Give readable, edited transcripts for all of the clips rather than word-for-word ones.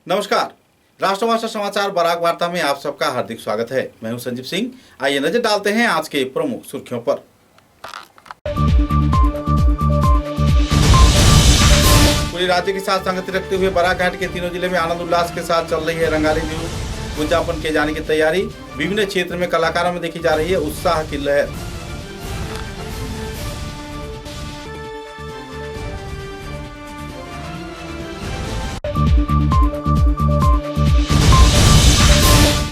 नमस्कार। राष्ट्रभाषा समाचार बराक वार्ता में आप सबका हार्दिक स्वागत है। मैं हूं संजीव सिंह। आइए नजर डालते हैं आज के प्रमुख सुर्खियों पर। पूरे राज्य के साथ संगति रखते हुए बराक घाट के तीनों जिले में आनंद उल्लास के साथ चल रही है रंगाली बिहू। गुंजापन किए जाने की तैयारी। विभिन्न क्षेत्र में कलाकारों में देखी जा रही है उत्साह की लहर।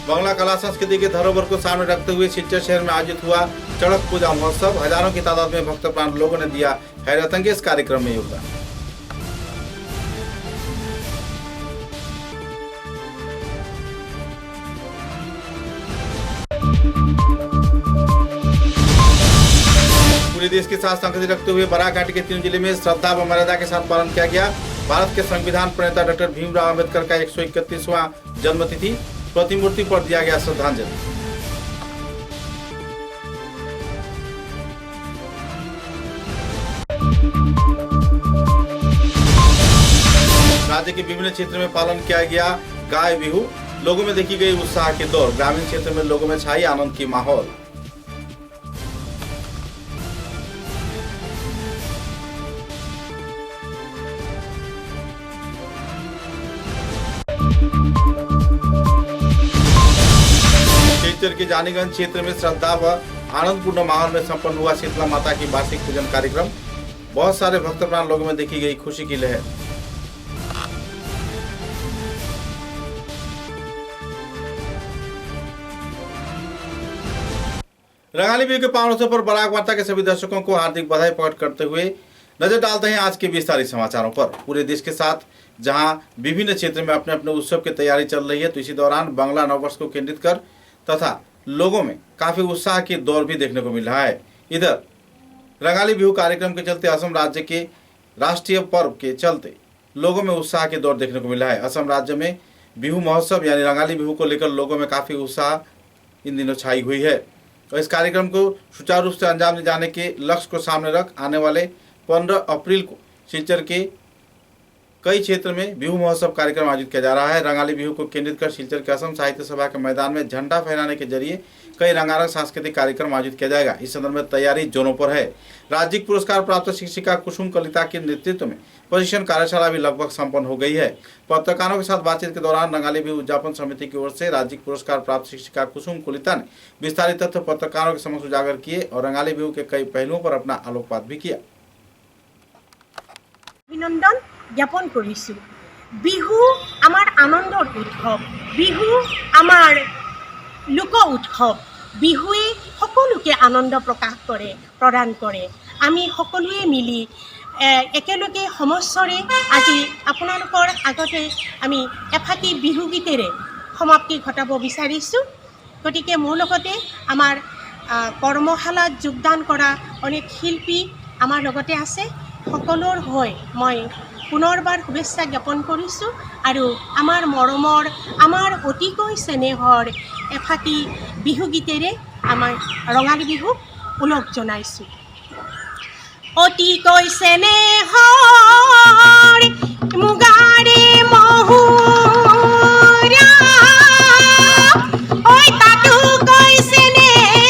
बांग्ला कला संस्कृति के धरोहर को सामने रखते हुए सिलचर शहर में आयोजित हुआ चड़क पूजा महोत्सव। हजारों की तादाद में भक्त प्राण लोगों ने दिया हैरतअंगेज कार्यक्रम में योगदान। पूरे देश के साथ संगति रखते हुए बराक घाट के तीनों जिले में श्रद्धा व मर्यादा के साथ पालन किया गया। भारत के संविधान प्रणेता डॉक्टर भीमराव अम्बेडकर का 131वां जन्मतिथि, प्रतिमूर्ति पर दिया गया श्रद्धांजलि। राज्य के विभिन्न क्षेत्रों में पालन किया गया गाय बिहू। लोगों में देखी गई उत्साह की दौड़। ग्रामीण क्षेत्र में लोगों में छाई आनंद की माहौल। सिलचर के जानीगंज क्षेत्र में श्रद्धा व आनंदपूर्ण माहौल में संपन्न हुआ शीतला माता की वार्षिक पूजन कार्यक्रम। बहुत सारे भक्त प्राण लोगों में देखी गई खुशी की लहर। रंगाली बिहू के पावन अवसर पर बराक वार्ता के सभी दर्शकों को हार्दिक बधाई प्रकट करते हुए नजर डालते हैं आज के विस्तारित समाचारों पर। पूरे देश के साथ जहां विभिन्न क्षेत्र में अपने अपने उत्सव की तैयारी चल रही है, तो इसी दौरान बांग्ला नववर्ष को केंद्रित कर तथा लोगों में काफी उत्साह की दौर भी देखने को मिल रहा है। इधर रंगाली बिहू कार्यक्रम के चलते असम राज्य के राष्ट्रीय पर्व के चलते लोगों में उत्साह की दौर देखने को मिला है। असम राज्य में बिहू महोत्सव यानी रंगाली बिहू को लेकर लोगों में काफी उत्साह इन दिनों छाई हुई है और इस कार्यक्रम को सुचारू रूप से अंजाम दिए जाने के लक्ष्य को सामने रख आने वाले 15 अप्रैल को सिलचर के कई क्षेत्र में बिहू महोत्सव कार्यक्रम आयोजित किया जा रहा है। रंगाली बिहू को केंद्रित कर सिलचर के असम साहित्य सभा के मैदान में झंडा फहराने के जरिए कई रंगारंग सांस्कृतिक कार्यक्रम आयोजित किया जाएगा। इस संदर्भ में तैयारी जोरों पर है। राज्यिक पुरस्कार प्राप्त शिक्षिका कुसुम कलिता के नेतृत्व में प्रशिक्षण कार्यशाला भी लगभग संपन्न हो गई है। पत्रकारों के साथ बातचीत के दौरान रंगाली बिहू उद्यापन समिति की ओर से राज्यिक पुरस्कार प्राप्त शिक्षिका कुसुम कलिता ने विस्तारित तथ्य पत्रकारों के समक्ष उजागर किए और रंगाली बिहू के कई पहलुओं पर अपना आलोकपात भी किया। अभिनंदन ज्ञापन करिछु। बिहू आमार आनंदर उत्सव, बिहू आमार लोक उत्सव। बिहुए सकलोके आनंद प्रदान करे। आमी सकलोए मिली एकेलगे समस्वरे আজি আপোনালোকৰ আগতে আমি এফাকি বিহু গীতেৰে সমাপ্তি ঘটাব বিচাৰিছোঁ। গতিকে মোৰ লগতে আমাৰ কৰ্মশালাত যোগদান কৰা অনেক শিল্পী আমাৰ লগতে আছে। সকলোৰ হৈ মই পুনৰবাৰ শুভেচ্ছা জ্ঞাপন কৰিছোঁ আৰু আমাৰ মৰমৰ আমাৰ অতিকৈ চেনেহৰ এফাকি বিহু গীতেৰে আমাৰ ৰঙালী বিহুক ওলগ জনাইছোঁ। অতিকৈ চেনেহৰ মুগাৰে মহুৰা ঐ তাতোকৈ চেনেহৰ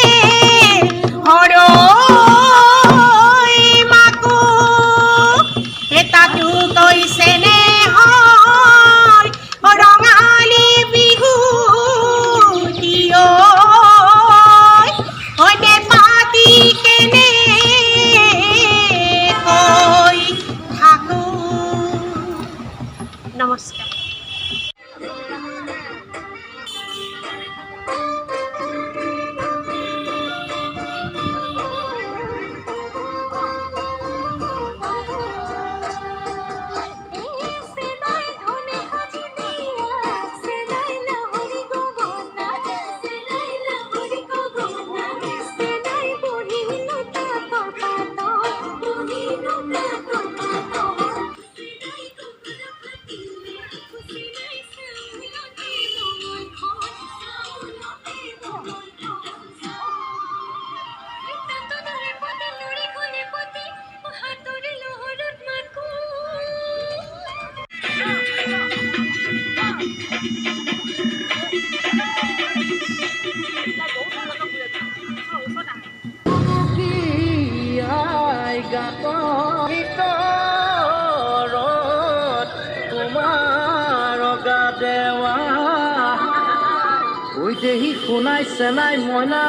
ওই দেহি কোনাই সেনাই ময়না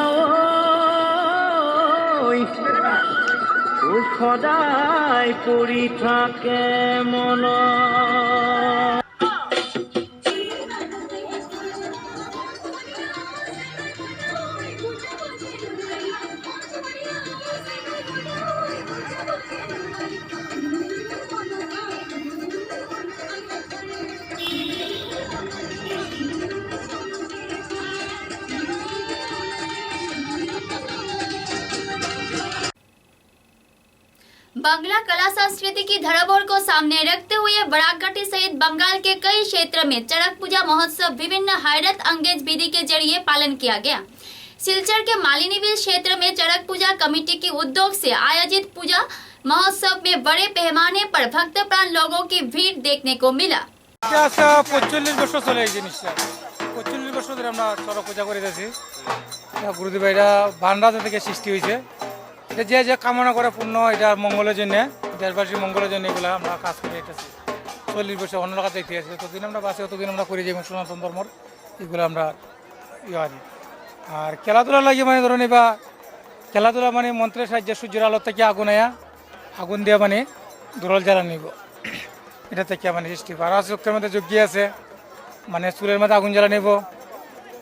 ওই সদায় পৰি থাকে মন। बांग्ला कला संस्कृति की धरोहर को सामने रखते हुए बराकघाटी सहित बंगाल के कई क्षेत्र में चरक पूजा महोत्सव विभिन्न हैरत अंगेज विधि के जरिए पालन किया गया। सिलचर के मालिनीविल क्षेत्र में चरक पूजा कमेटी के उद्योग से आयोजित पूजा महोत्सव में बड़े पैमाने पर भक्त प्राण लोगों की भीड़ देखने को मिला। 45 বছর চলে এই জিনিসটা 45 বছর ধরে আমরা চরক পূজা করে যাচ্ছি। গুরুদেব এটা বানরাজা থেকে সৃষ্টি হয়েছে। যে যে কামনা করে পূর্ণ এটা মঙ্গলের জন্য দেশবাসীর মঙ্গলের জন্য এগুলো আমরা কাজ করে এসেছি। 40 বছর অন্য কাছে ইতিহাস যতদিন আমরা বাঁচি ততদিন আমরা করে যাই সনাতন ধর্মর এগুলো আমরা আনি। আর খেলাধুলা লাগে মানে ধরুন বা খেলাধুলা মানে মন্ত্রের সাহায্যে সূর্যের আলো থেকে আগুন দিয়ে মানে দোরল জ্বালা নিব এটা থেকে মানে সৃষ্টি আর চোখের মধ্যে যজ্ঞ আছে মানে চুলের মধ্যে আগুন জ্বালা নিব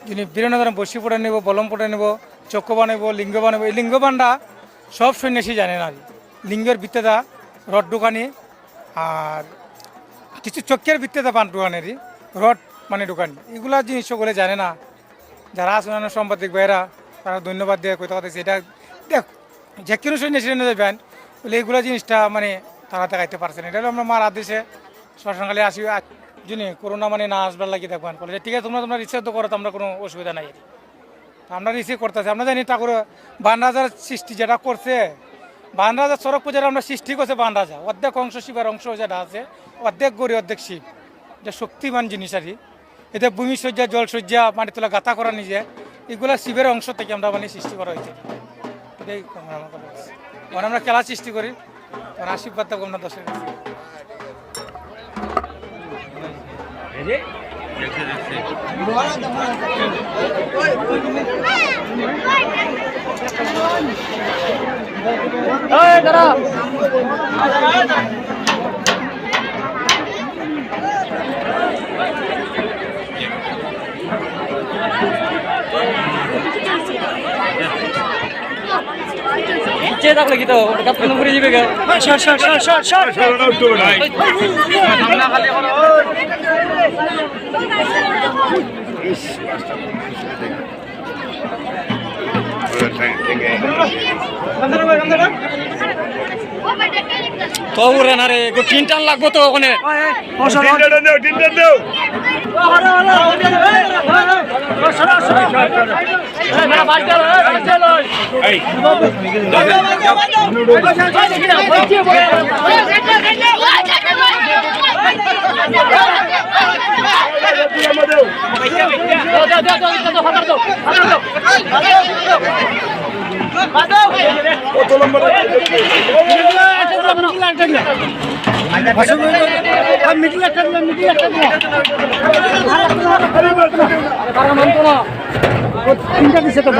যিনি বিভিন্ন ধরনের বসি পড়ে নেব বলম পড়ে নেব চক্র বানাবো লিঙ্গ বানাবো এই লিঙ্গ বান্ডা সব সন্ন্যাসী জানে না লিঙ্গের ভিত্তিটা রড দোকানি আর কিছু চক্রের ভিত্তিতে পান দোকানেরই রড মানে দোকানি এগুলা জিনিস সকলে জানে না। যারা আছে অন্যান্য সাংবাদিক ভাইয়েরা তারা ধন্যবাদ দিয়ে কথা কথা এটা দেখ যে কোনো সন্ন্যাসী এনে যাবেন বলে এইগুলো জিনিসটা মানে তারা দেখাইতে পারছে না। এটা হলো আমরা মার আদেশে শ্মশানকালে আসি যিনি করোনা মানে না আসবার লাগিয়ে দেখবেন বলে ঠিক আছে তোমরা রিসিভ তো করো তো আমরা কোনো অসুবিধা নাই আমরা রিসিভ করতেছি। আমরা জানি ঠাকুর বানরাজার সৃষ্টি যেটা করছে বানরাজার চরক পূজার আমরা সৃষ্টি করছে বানরাজা অর্ধেক অংশ শিবের অংশ যেটা আছে অর্ধেক গড়ি অর্ধেক শিব এটা শক্তিমান জিনিস আর কি। এতে ভূমি সজ্জা জল সজ্জা মাটি তোলা গাঁথা করা নিজে এগুলা শিবের অংশ থেকে আমরা মানে সৃষ্টি করা হয়েছে। এটাই মানে আমরা খেলা সৃষ্টি করি মানে আশীর্বাদ থাকবো আমরা দশের কাছে। থাকলে কি তো ঘুরে যাবে তো না রে তিন টান লাগবো তো ওখানে কত নম্বর মিডিল একটা তিনটা দিচ্ছে তো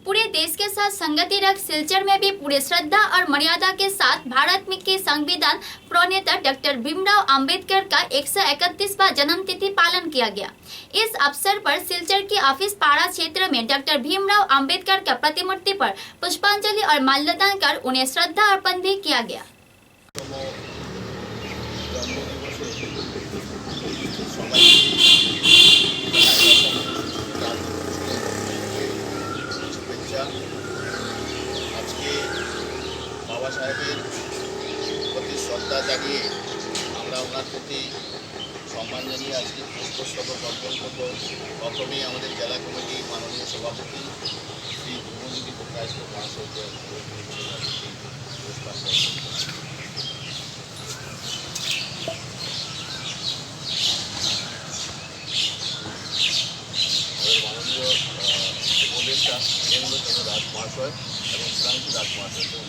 पूरे देश के साथ संगति रख सिलचर में भी पूरे श्रद्धा और मर्यादा के साथ भारत में के संविधान प्रणेता डॉक्टर भीमराव अंबेडकर का 131वां जन्म तिथि पालन किया गया। इस अवसर पर सिलचर के ऑफिस पाड़ा क्षेत्र में डॉक्टर भीमराव अंबेडकर का प्रतिमूर्ति पर पुष्पांजलि और माल्यार्पण कर उन्हें श्रद्धा अर्पण भी किया गया। আজকে বাবা সাহেবের প্রতি শ্রদ্ধা জাগিয়ে আমরা ওনার প্রতি সম্মান জানিয়ে আজকে পুষ্পস্তবক অর্পণ করবো প্রথমেই আমাদের জেলা কমিটি মাননীয় সভাপতি শ্রী ধ্রুবনদী প্রকাশ মহাশয়কে পুরস্কার মাননীয় উপদেষ্টা কেন্দ্র রাজ মহাশয় এবং শ্রান্তি রাজ মহাশয়কে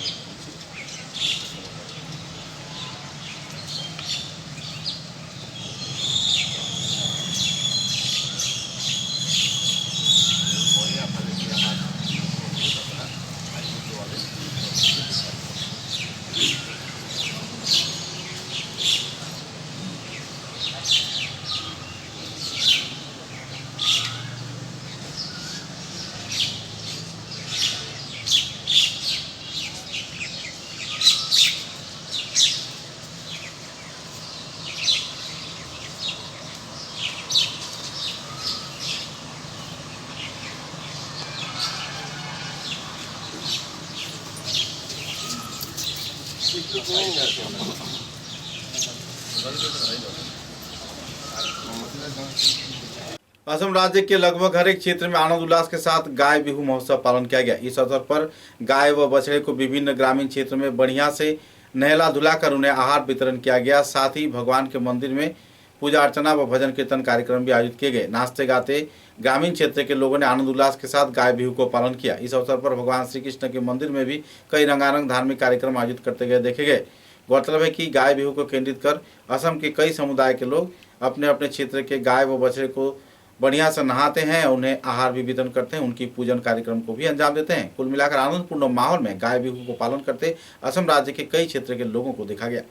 असम राज्य के लगभग हर एक क्षेत्र में आनंद उल्लास के साथ गाय बिहू महोत्सव पालन किया गया। इस अवसर पर गाय व बछड़े को विभिन्न ग्रामीण क्षेत्र में बढ़िया से नहला धुलाकर उन्हें आहार वितरण किया गया। साथ ही भगवान के मंदिर में पूजा अर्चना व भजन कीर्तन कार्यक्रम भी आयोजित किए गए। नाचते गाते ग्रामीण क्षेत्र के लोगों ने आनंद उल्लास के साथ गाय बिहू को पालन किया। इस अवसर पर भगवान श्री कृष्ण के मंदिर में भी कई रंगारंग धार्मिक कार्यक्रम आयोजित करते गए देखे गए। गौरतलब है कि गाय बिहू को केंद्रित कर असम के कई समुदाय के लोग अपने अपने क्षेत्र के गाय व बछड़े को बढ़िया से नहाते हैं, उन्हें आहार भी वितरण करते हैं, उनकी पूजन कार्यक्रम को भी अंजाम देते हैं। कुल मिलाकर आनंदपूर्ण माहौल में गाय बिहू को पालन करते असम राज्य के कई क्षेत्र के लोगों को देखा गया।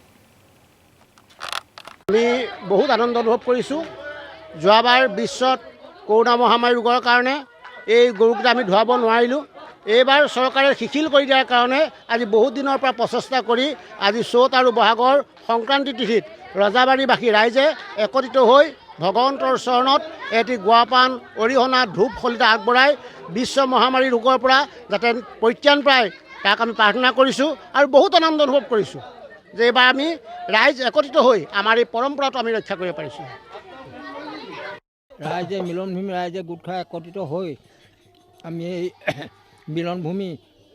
আমি বহুত আনন্দ অনুভৱ কৰিছোঁ। যোৱাবাৰ বিশ্বত কৰোনা মহামাৰী ৰোগৰ কাৰণে এই গৰুকেইটা আমি ধুৱাব নোৱাৰিলোঁ। এইবাৰ চৰকাৰে শিথিল কৰি দিয়াৰ কাৰণে আজি বহুত দিনৰ পৰা প্ৰচেষ্টা কৰি আজি চ'ত আৰু বহাগৰ সংক্ৰান্তি তিথিত ৰজাবাৰীবাসী ৰাইজে একত্ৰিত হৈ ভগৱন্তৰ চৰণত এটি গুৱাপান অৰিহণা ধূপ সলিতা আগবঢ়াই বিশ্ব মহামাৰী ৰোগৰ পৰা যাতে পৰিত্ৰাণ পায় তাক আমি প্ৰাৰ্থনা কৰিছোঁ আৰু বহুত আনন্দ অনুভৱ কৰিছোঁ যে এইবাৰ আমি ৰাইজ একত্ৰিত হৈ আমাৰ এই পৰম্পৰাটো আমি ৰক্ষা কৰিব পাৰিছোঁ। ৰাইজে মিলনভূমি ৰাইজে গোট খাই একত্ৰিত হৈ আমি এই মিলনভূমি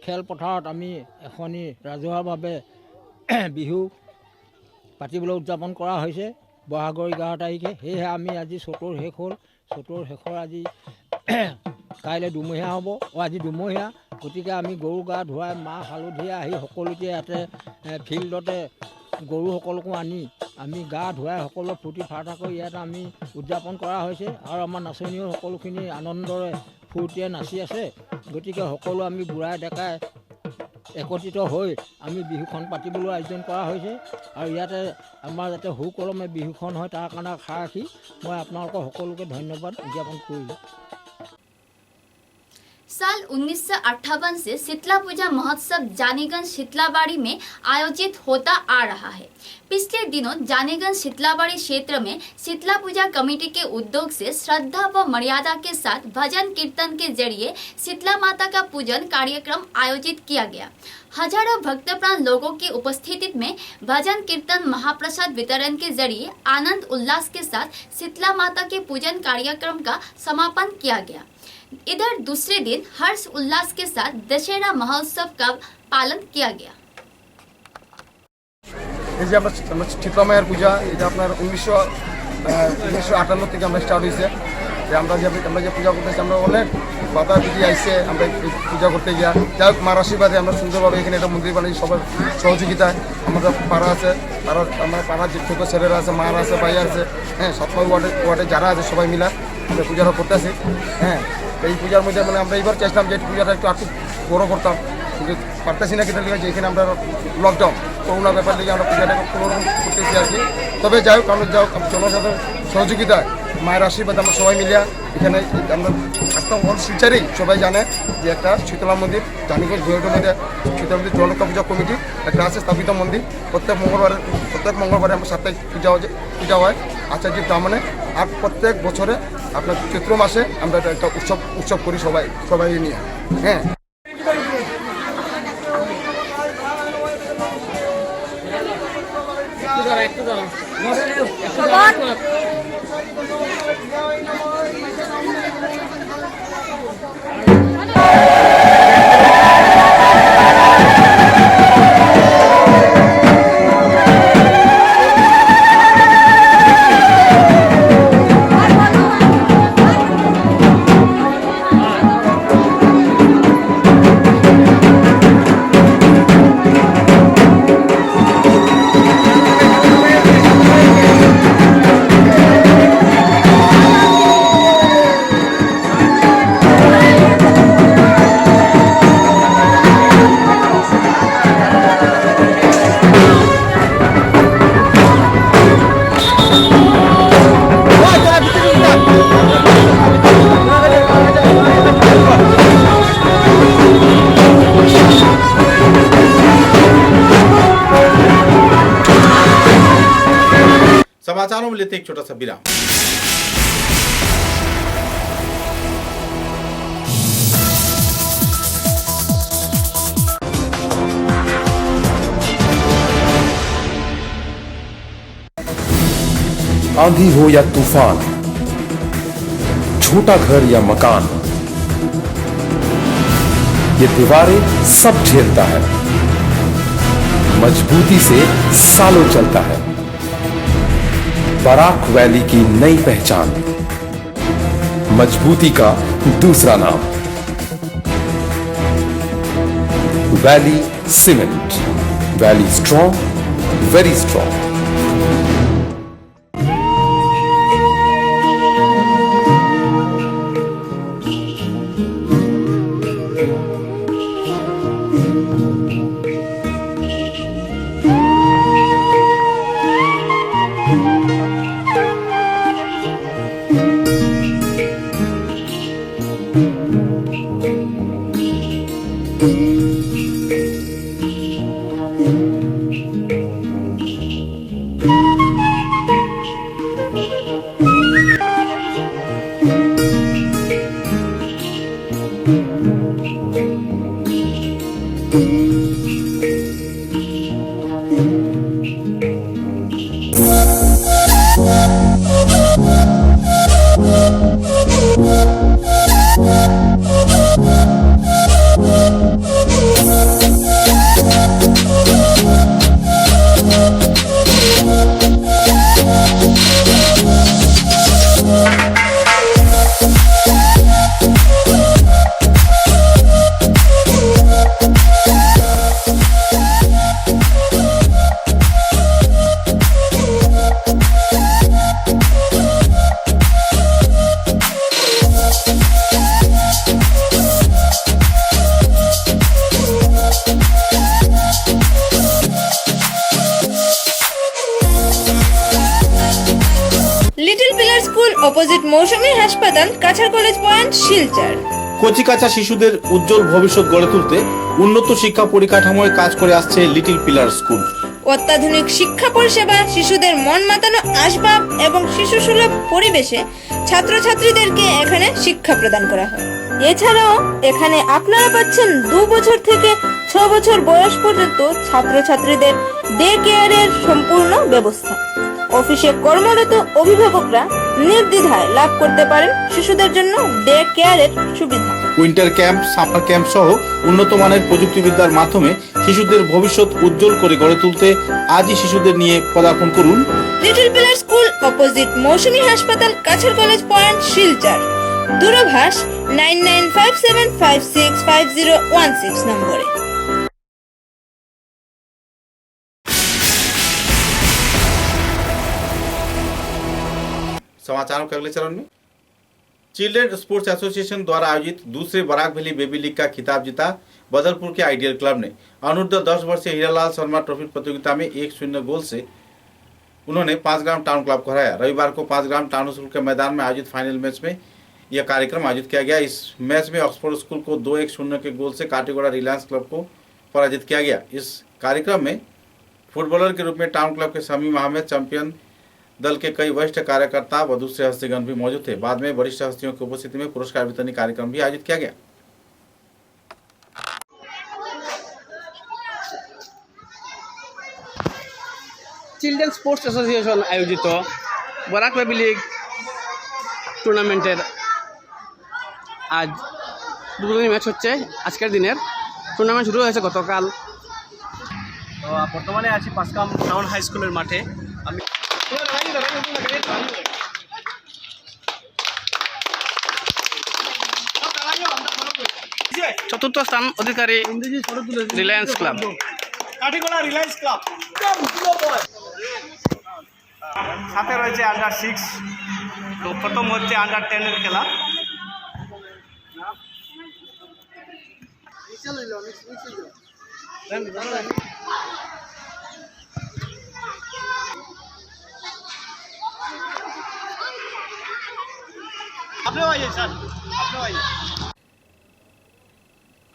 খেলপথাৰত আমি এখনি ৰাজহুৱাভাৱে বিহু পাতিবলৈ উদযাপন কৰা হৈছে বহাগৰ 11 তাৰিখে। সেয়েহে আমি আজি চ'তৰ শেষ হ'ল। চ'তৰ শেষৰ আজি কাইলৈ দুমহীয়া হ'ব আজি দুমহীয়া। গতিকে আমি গৰু গা ধুৱাই মাহ হালধিৰে আহি সকলোকে ইয়াতে ফিল্ডতে গৰুসকলকো আনি আমি গা ধুৱাই সকলো ফূৰ্তি ফাৰ্তা কৰি ইয়াত আমি উদযাপন কৰা হৈছে আৰু আমাৰ নাচনীও সকলোখিনি আনন্দৰে ফূৰ্তিৰে নাচি আছে। গতিকে সকলো আমি বুঢ়াই ডেকাই একত্ৰিত হৈ আমি বিহুখন পাতিবলৈ আয়োজন কৰা হৈছে আৰু ইয়াতে আমাৰ যাতে সুকলমে বিহুখন হয় তাৰ কাৰণে আশা ৰাখি মই আপোনালোকক সকলোকে ধন্যবাদ জ্ঞাপন কৰিলোঁ। साल 1958 से शीतला पूजा महोत्सव जानीगंज शीतलाबाड़ी में आयोजित होता आ रहा है। पिछले दिनों जानीगंज शीतलाबाड़ी क्षेत्र में शीतला पूजा कमेटी के उद्योग से श्रद्धा व मर्यादा के साथ भजन कीर्तन के जरिए शीतला माता का पूजन कार्यक्रम आयोजित किया गया। हजारों भक्तप्राण लोगों की उपस्थिति में भजन कीर्तन महाप्रसाद वितरण के जरिए आनंद उल्लास के साथ शीतला माता के पूजन कार्यक्रम का समापन किया गया। इधर दूसरे दिन हर्ष उल्लास के साथ दशहरा महोत्सव का पालन किया गया। এই যে আমরা শীতলা মায়ের পূজা এটা আপনার 1958 থেকে আমরা স্টার্ট হয়েছে যে আমরা যে পূজা করতেছি আমরা অনেক বাধা বিধি আইসে আমরা পূজা করতে গিয়া যাই হোক মার আশীর্বাদে আমরা সুন্দরভাবে এখানে একটা মন্দির বানাই সবার সহযোগিতায় আমাদের পাড়া আছে তারা আমার পাড়ার যে ছোটো ছেলেরা আছে মারা আছে ভাই আছে হ্যাঁ সব ওয়ার্ডে যারা আছে সবাই মিলা আমরা পূজাটা করতেছি। হ্যাঁ এই পূজার মধ্যে মানে আমরা এইবার চেষ্টাম যে পূজাটা একটু আর্থিক বড়ো করতাম কিন্তু পারতেছি না কিন্তু যে এখানে আমরা লকডাউন করোনা ব্যাপার লেগে আমরা পূজাটা কোনোরকম করতেছি আর কি। তবে যাই হোক আমরা জনসাধারণ সহযোগিতায় মায়ের আশীর্বাদ আমরা সবাই মিলিয়া এখানে আমরা একদম শিলচারেই সবাই জানে যে একটা শীতলা মন্দির জানিগঞ্জ ভৈরবের মধ্যে শীতলা মন্দির জনতা পূজা কমিটি একটা আছে স্থাপিত মন্দির। প্রত্যেক মঙ্গলবারে আমরা সাপ্তাহিক পূজা হয় আচার্য ব্রাহ্মণে আর প্রত্যেক বছরে আপনার চৈত্র মাসে আমরা একটা উৎসব করি সবাই নিয়ে। হ্যাঁ একটু लेते हैं एक छोटा सा विराम। आंधी हो या तूफान, छोटा घर या मकान, ये दीवारें सब झेलता है, मजबूती से सालों चलता है। बराक वैली की नई पहचान, मजबूती का दूसरा नाम, Valley Cement. Valley strong, very strong. Little Pillar School opposite Mousumi হাসপাতাল, কাছাড় কলেজ পয়েন্ট, শিলচর। কচিকাঁচা শিশুদের উজ্জ্বল ভবিষ্যৎ গড়ে তুলতে উন্নত শিক্ষা পরিকাঠামোয় কাজ করে আসছে লিটল পিলার স্কুল। অত্যাধুনিক শিক্ষা পরিষেবা, শিশুদের মন মাতানো আসবাব এবং শিশু সুলভ পরিবেশে ছাত্রছাত্রীদেরকে এখানে শিক্ষা প্রদান করা হয়। এছাড়াও এখানে আপনারা পাচ্ছেন 2 বছর থেকে 6 বছর বয়স পর্যন্ত ছাত্রছাত্রীদের ডে কেয়ারের সম্পূর্ণ ব্যবস্থা। অফিসে কর্মরত অভিভাবকরা নির্দ্বিধায় লাভ করতে পারেন শিশুদের জন্য ডে কেয়ারের সুবিধা। উইন্টার ক্যাম্প, সামার ক্যাম্প সহ উন্নত মানের প্রযুক্তিবিদ্যার মাধ্যমে শিশুদের ভবিষ্যৎ উজ্জ্বল করে গড়ে তুলতে আজই শিশুদের নিয়ে পদার্পণ করুন little Pillar School opposite Mousumi হাসপাতাল, কাছাড় কলেজ পয়েন্ট, শিলচর। দূরভাষ 9957565016 নম্বরে। समाचारों के अगले चरण में चिल्ड्रेन स्पोर्ट्स एसोसिएशन द्वारा आयोजित दूसरे बराक वैली बेबी लीग का खिताब जीता बदलपुर के आइडियल क्लब ने। अनुर्ध 10 वर्षीय हीरालाल शर्मा ट्रॉफी प्रतियोगिता में 1-0 गोल से उन्होंने 5 ग्राम टाउन क्लब को हराया। रविवार को 5 ग्राम टाउन स्कूल के मैदान में आयोजित फाइनल मैच में यह कार्यक्रम आयोजित किया गया। इस मैच में ऑक्सफोर्ड स्कूल को 2-1-0 के गोल से काटीगोड़ा रिलायंस क्लब को पराजित किया गया। इस कार्यक्रम में फुटबॉलर के रूप में टाउन क्लब के शमीम अहमद, चैंपियन दल के कई वरिष्ठ कार्यकर्ता व दूसरे हस्तीगण भी मौजूद थे। बाद में वरिष्ठ हस्तियों की उपस्थिति में पुरस्कार वितरणी कार्यक्रम भी आयोजित किया गया। চিলড্রেন স্পোর্টস অ্যাসোসিয়েশন আয়োজিত বরাক বেবি লীগ টুর্নামেন্টের আজ দুদিনের ম্যাচ হচ্ছে। আজকের দিনের টুর্নামেন্ট শুরু হয়েছে গতকাল। তো বর্তমানে আছি পাঁচগ্রাম টাউন হাই স্কুলের মাঠে। আমি চতুর্থ স্থান অধিকারী রিলায়েন্স ক্লাব। সাথে রয়েছে আন্ডার 6, তো প্রথম হচ্ছে আন্ডার 10 এর খেলা।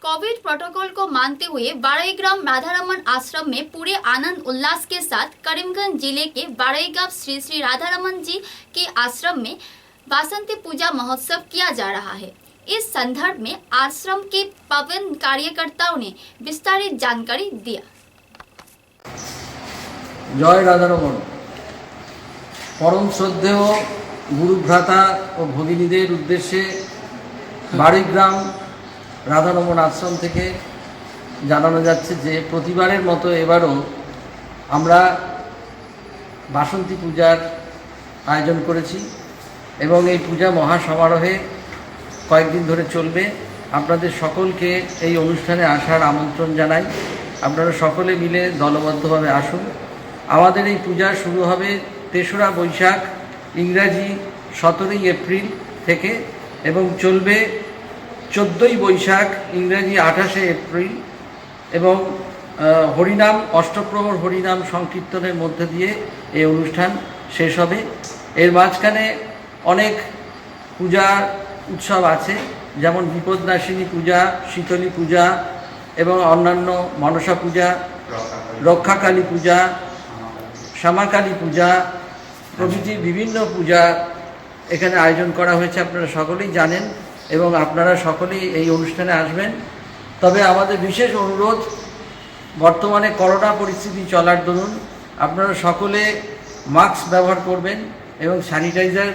कोविड प्रोटोकॉल को मानते हुए बाराईग्राम राधारमन आश्रम में पूरे आनंद उल्लास के साथ करीमगंज जिले के बाराईगांव श्री श्री राधारमन जी के आश्रम में वासंती पूजा महोत्सव किया जा रहा है। इस संदर्भ में आश्रम के पावन कार्यकर्ताओं ने विस्तारित जानकारी दिया। जय राधारमन। परम श्रद्धेय गुरुभ्राता और भगिनीদের उद्देश्य বাড়িগ্রাম রাধারমন আশ্রম থেকে জানানো যাচ্ছে যে প্রতিবারের মতো এবারও আমরা বাসন্তী পূজার আয়োজন করেছি এবং এই পূজা মহাসমারোহে কয়েকদিন ধরে চলবে। আপনাদের সকলকে এই অনুষ্ঠানে আসার আমন্ত্রণ জানাই। আপনারা সকলে মিলে দলবদ্ধভাবে আসুন। আমাদের এই পূজা শুরু হবে ৩রা বৈশাখ ইংরাজি ১৭ই এপ্রিল থেকে এবং চলবে 14ই বৈশাখ ইংরাজি 28শে এপ্রিল এবং হরিনাম অষ্টপ্রহর হরিনাম সংকীর্তনের মধ্যে দিয়ে এই অনুষ্ঠান শেষ হবে। এর মাঝখানে অনেক পূজা উৎসব আছে, যেমন বিপদনাশিনী পূজা, শীতলী পূজা এবং অন্যান্য মনসা পূজা, রক্ষাকালী পূজা, শ্যামাকালী পূজা প্রভৃতি বিভিন্ন পূজা এখানে আয়োজন করা হয়েছে। আপনারা সকলেই জানেন এবং আপনারা সকলেই এই অনুষ্ঠানে আসবেন। তবে আমাদের বিশেষ অনুরোধ, বর্তমানে করোনা পরিস্থিতি চলার দরুন আপনারা সকলে মাস্ক ব্যবহার করবেন এবং স্যানিটাইজার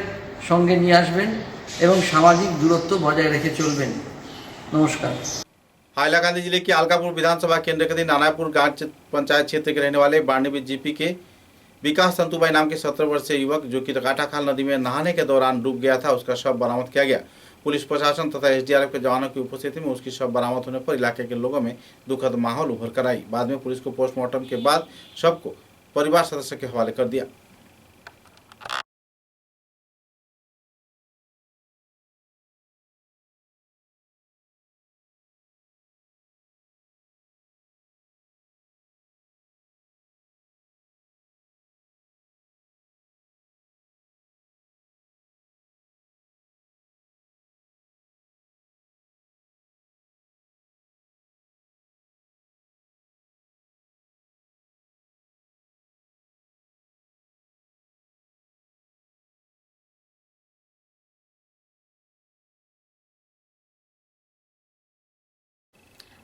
সঙ্গে নিয়ে আসবেন এবং সামাজিক দূরত্ব বজায় রেখে চলবেন। নমস্कार। हाइलाकांदी जिले के अलकापुर विधानसभा केंद्र के नानापुर गांव पंचायत क्षेत्र के रहने वाले बारहवीं जीपी के विकास संतुबाई नाम के 17 वर्षीय युवक जो कि काटाखाल नदी में नहाने के दौरान डूब गया था, उसका शव बरामद किया गया। पुलिस प्रशासन तथा एसडीआरएफ के जवानों की उपस्थिति में उसकी शव बरामद होने पर इलाके के लोगों में दुखद माहौल उभर कर आई। बाद में पुलिस को पोस्टमार्टम के बाद शव को परिवार सदस्य के हवाले कर दिया।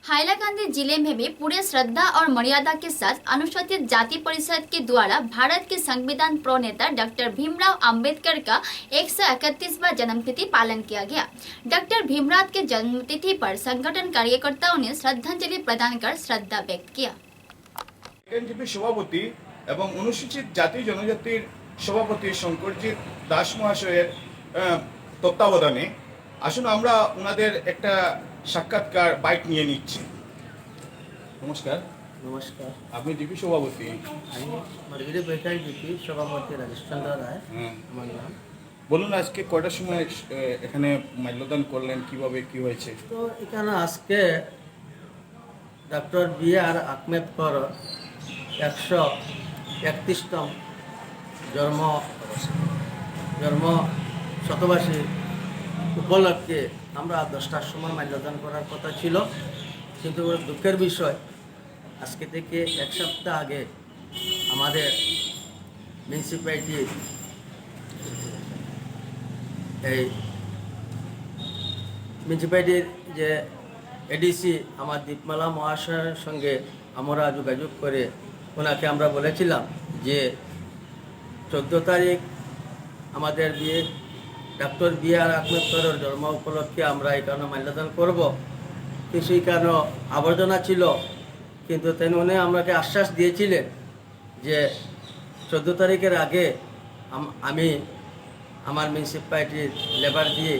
हाइलाकांदी जिले में भी पूरे श्रद्धा और मर्यादा के साथ अनुसूचित जाति परिषद के द्वारा भारत के संविधान प्रणेता डॉक्टर भीमराव अंबेडकर का 131वां जन्मतिथि पालन किया गया। डॉक्टर भीमराव के जन्मतिथि पर संगठन कार्यकर्ताओं ने श्रद्धांजलि प्रदान कर श्रद्धा व्यक्त किया। এনজিপি সভাপতি এবং অনুসূচিত জাতি জনজাতির সভাপতি শঙ্করজিৎ দাস মহাশয়ের তত্ত্বাবধানে আসুন আমরা ওনাদের একটা সাক্ষাৎকার বাইক নিয়ে নিচ্ছি। নমস্কার। নমস্কার। আপনি জিপি সভাপতি? আমি মার্গেরিয়া বেকারি জিপি সভাপতি রাজেশ চন্দ্র রায় আমার নাম। বলুন আজকে কয়টার সময় এখানে মাল্যদান করলেন, কিভাবে কি হয়েছে? তো এখানে আজকে ডক্টর বি.আর. আম্বেদকর 131তম জন্ম শতবার্ষিকী উপলক্ষে আমরা 10টার সময় মাল্যদান করার কথা ছিল, কিন্তু দুঃখের বিষয় আজকে থেকে এক সপ্তাহ আগে আমাদের মিউনিসিপ্যালিটির যে এডিসি আমার দীপমালা মহাশয়ের সঙ্গে আমরা যোগাযোগ করে ওনাকে আমরা বলেছিলাম যে 14 তারিখ আমাদের ডক্টর বি.আর. আম্বেদকরের জন্ম উপলক্ষে আমরা এখানে মাল্যদান করব। কিন্তু সেখানে আবর্জনা ছিল, কিন্তু উনি আমাকে আশ্বাস দিয়েছিলেন যে 14 তারিখের আগে আমি আমার মিউনিসিপ্যালিটির লেবার দিয়ে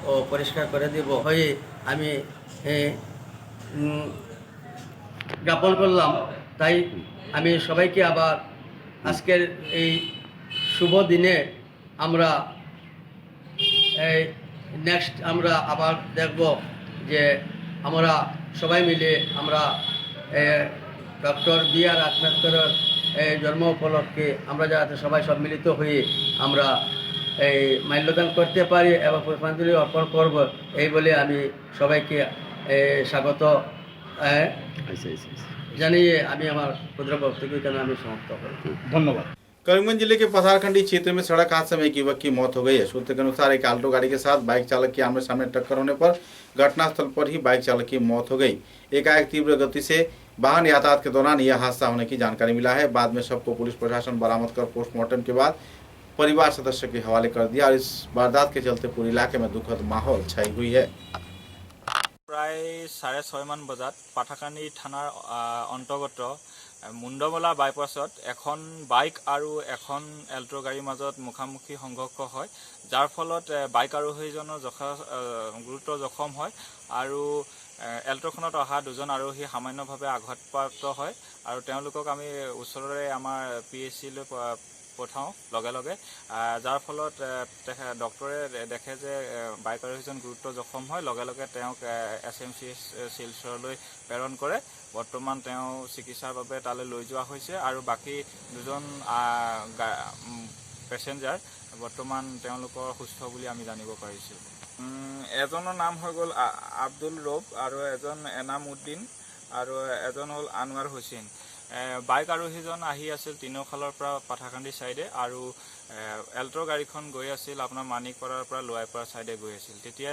ও পরিষ্কার করে দেব হয়ে আমি জ্ঞাপন করলাম। তাই আমি সবাইকে আবার আজকের এই শুভ দিনে আমরা নেক্সট আমরা আবার দেখব যে আমরা সবাই মিলে আমরা ডক্টর বি.আর. আম্বেদকরের জন্ম উপলক্ষে আমরা যাতে সবাই সম্মিলিত হয়ে আমরা এই মাল্যদান করতে পারি এবং পুষ্পাঞ্জলি অর্পণ করব, এই বলে আমি সবাইকে স্বাগত জানিয়ে আমি আমার ক্ষুদ্র বক্তব্য এখানে আমি সমাপ্ত করি। ধন্যবাদ। करीमगंज जिले के पथारखंडी क्षेत्र में सड़क हादसे में एक युवक की मौत हो गई है। सूत्र के अनुसार एक आल्टो गाड़ी के साथ बाइक चालक की आमने सामने टक्कर होने पर घटनास्थल पर ही बाइक चालक की मौत हो गई। एकाएक तीव्र गति से वाहन यातायात के दौरान यह हादसा होने की जानकारी मिला है। बाद में शव को पुलिस प्रशासन बरामद कर पोस्टमार्टम के बाद परिवार सदस्य के हवाले कर दिया और इस वारदात के चलते पूरे इलाके में दुखद माहौल छाई हुई है। प्राय 6:30 মান বজাত পাঠাকান্দি থানাৰ অন্তৰ্গত মুণ্ডমলা বাইপাছত এখন বাইক আৰু এখন এল্টো গাড়ীৰ মাজত মুখামুখি সংঘৰ্ষ হয়, যাৰ ফলত বাইক আৰোহীজনৰ গুৰুতৰ জখম হয় আৰু এল্টোখনত অহা দুজন আৰোহী সামান্যভাৱে আঘাতপ্ৰাপ্ত হয় আৰু তেওঁলোকক আমি ওচৰৰে আমাৰ PHC-লৈ পঠাওঁ লগে লগে, যাৰ ফলত ডক্টৰে দেখে যে বাইক আৰোহীজন গুৰুতৰ জখম হয়। লগে লগে তেওঁক SMCH শিলচৰলৈ প্ৰেৰণ কৰে। বৰ্তমান তেওঁ চিকিৎসাৰ বাবে তালৈ লৈ যোৱা হৈছে আৰু বাকী দুজন পেছেঞ্জাৰ বৰ্তমান তেওঁলোকৰ সুস্থ বুলি আমি জানিব পাৰিছোঁ। এজনৰ নাম হৈ গ'ল আব্দুল ৰব আৰু এজন এনাম উদ্দিন আৰু এজন হ'ল আনোৱাৰ হুছেইন। বাইক আৰোহীজন আহি আছিল তিনিওখালৰ পৰা পাঠাকান্দি চাইডে আৰু এল্টো গাড়ীখন গৈ আছিল আপোনাৰ মানিকপাৰাৰ পৰা লোৱাইপাৰা চাইডে গৈ আছিল। তেতিয়া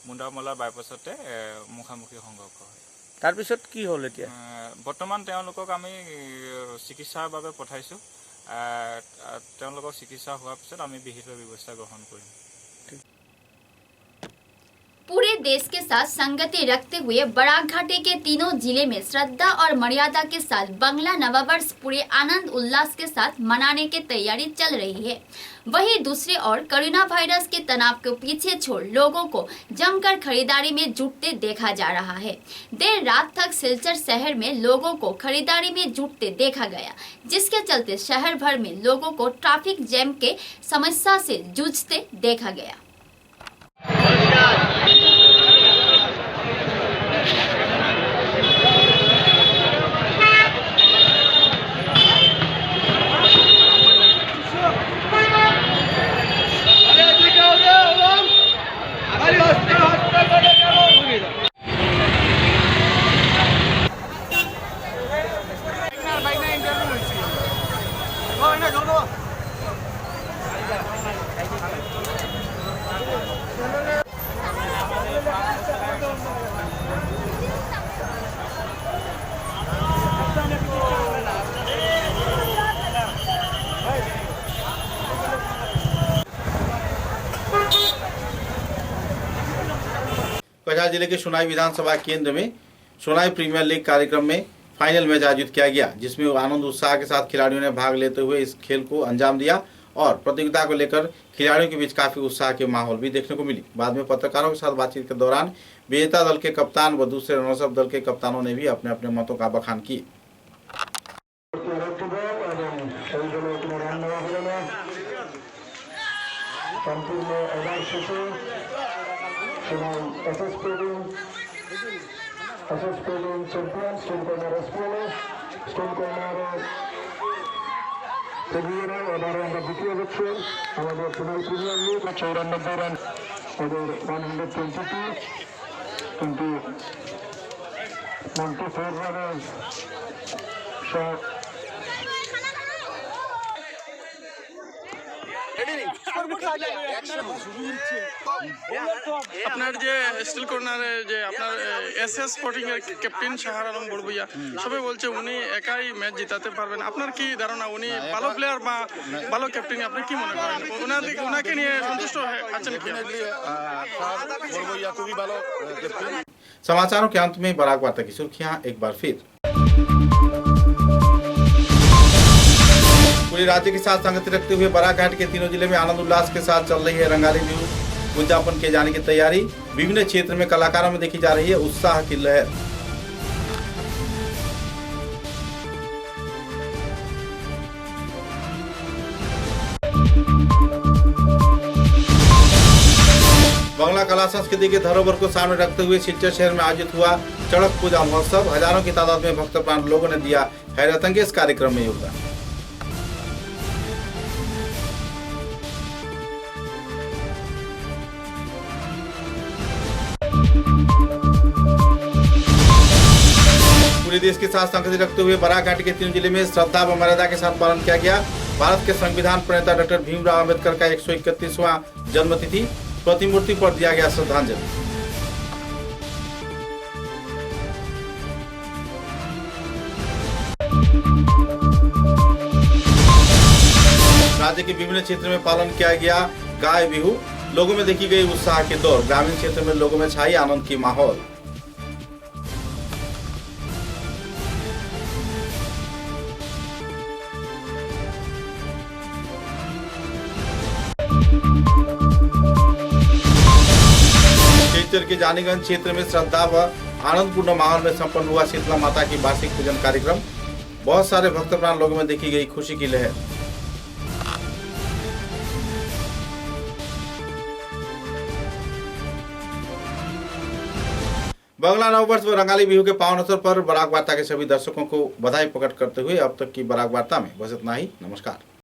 মুণ্ডামলাৰ বাইপাছতে মুখামুখি সংঘৰ্ষ হয়। তাৰপিছত কি হ'ল এতিয়া? বৰ্তমান তেওঁলোকক আমি চিকিৎসাৰ বাবে পঠাইছোঁ। তেওঁলোকৰ চিকিৎসা হোৱাৰ পিছত আমি বিহিত ব্যৱস্থা গ্ৰহণ কৰিম। पूरे देश के साथ संगति रखते हुए बराकघाटी के तीनों जिले में श्रद्धा और मर्यादा के साथ बंगला नववर्ष पूरे आनंद उल्लास के साथ मनाने की तैयारी चल रही है। वहीं दूसरी ओर कोरोना वायरस के तनाव को पीछे छोड़ लोगों को जमकर खरीदारी में जुटते देखा जा रहा है। देर रात तक सिलचर शहर में लोगों को खरीदारी में जुटते देखा गया, जिसके चलते शहर भर में लोगों को ट्रैफिक जैम के समस्या से जूझते देखा गया। कछार जिले के सोनाई विधानसभा केंद्र में सोनाई प्रीमियर लीग कार्यक्रम में फाइनल मैच आयोजित किया गया, जिसमें आनंद उत्साह के साथ खिलाड़ियों ने भाग लेते हुए इस खेल को अंजाम दिया और प्रतियोगिता को लेकर खिलाड़ियों के बीच काफी उत्साह के माहौल भी देखने को मिली। बाद में पत्रकारों के साथ बातचीत के दौरान विजेता दल के कप्तान व दूसरे रनर्सअप दल के कप्तानों ने भी अपने अपने मतों का बखान किए। এবারে আমরা দ্বিতীয় হচ্ছে আমাদের সোনাই প্রিমিয়ার লিগ 94 রান ওদের 122 কিন্তু 94 রানের আপনার যে স্টিল কর্নারে যে আপনার SS স্পোর্টিং এর ক্যাপ্টেন শাহার আলম বড়বুইয়া সবাই বলছে উনি একাই ম্যাচ জিতাতে পারবেন, আপনার কি ধারণা? উনি ভালো প্লেয়ার বা ভালো ক্যাপ্টেন, আপনি কি মনে করেন? ওনাকে নিয়ে সন্তুষ্ট আছেন কি? বড়বুইয়া খুবই ভালো ক্যাপ্টেন। समाचारों के अंत में बराक वार्ता की सुर्खियां एक बार फिर। पूरे राज्य के साथ संगति रखते हुए बराकघाट के तीनों जिले में आनंद उल्लास के साथ चल रही है रंगाली बिहू उद्यापन किए जाने की तैयारी। विभिन्न क्षेत्र में कलाकारों में देखी जा रही है उत्साह की लहर। बंगला कला संस्कृति के धरोहर को सामने रखते हुए सिलचर शहर में आयोजित हुआ चड़क पूजा महोत्सव। हजारों की तादाद में भक्त प्राण लोगों ने दिया हैरतअंगेज कार्यक्रम में योगदान। पूरे देश के साथ संगति रखते हुए बराक घाटी के 3 जिले में श्रद्धा व मर्यादा के साथ पालन किया गया। भारत के संविधान प्रणेता डॉक्टर भीमराव अम्बेडकर का 131वां जन्मतिथि, प्रतिमूर्ति पर दिया गया श्रद्धांजलि। राज्य के विभिन्न क्षेत्रों में पालन किया गया गाय बिहू, लोगों में देखी गई उत्साह के दौर। ग्रामीण क्षेत्र में लोगों में छाई आनंद की माहौल। सिलचर के जानीगंज क्षेत्र में श्रद्धा व आनंदपूर्ण माहौल में संपन्न हुआ शीतला माता की वार्षिक पूजन कार्यक्रम। बहुत सारे भक्तप्राण लोगों में देखी गई खुशी की लहर। बंगला नववर्ष व रंगाली बिहू के पावन अवसर पर बराक वार्ता के सभी दर्शकों को बधाई प्रकट करते हुए अब तक की बराक वार्ता में बस इतना ही। नमस्कार।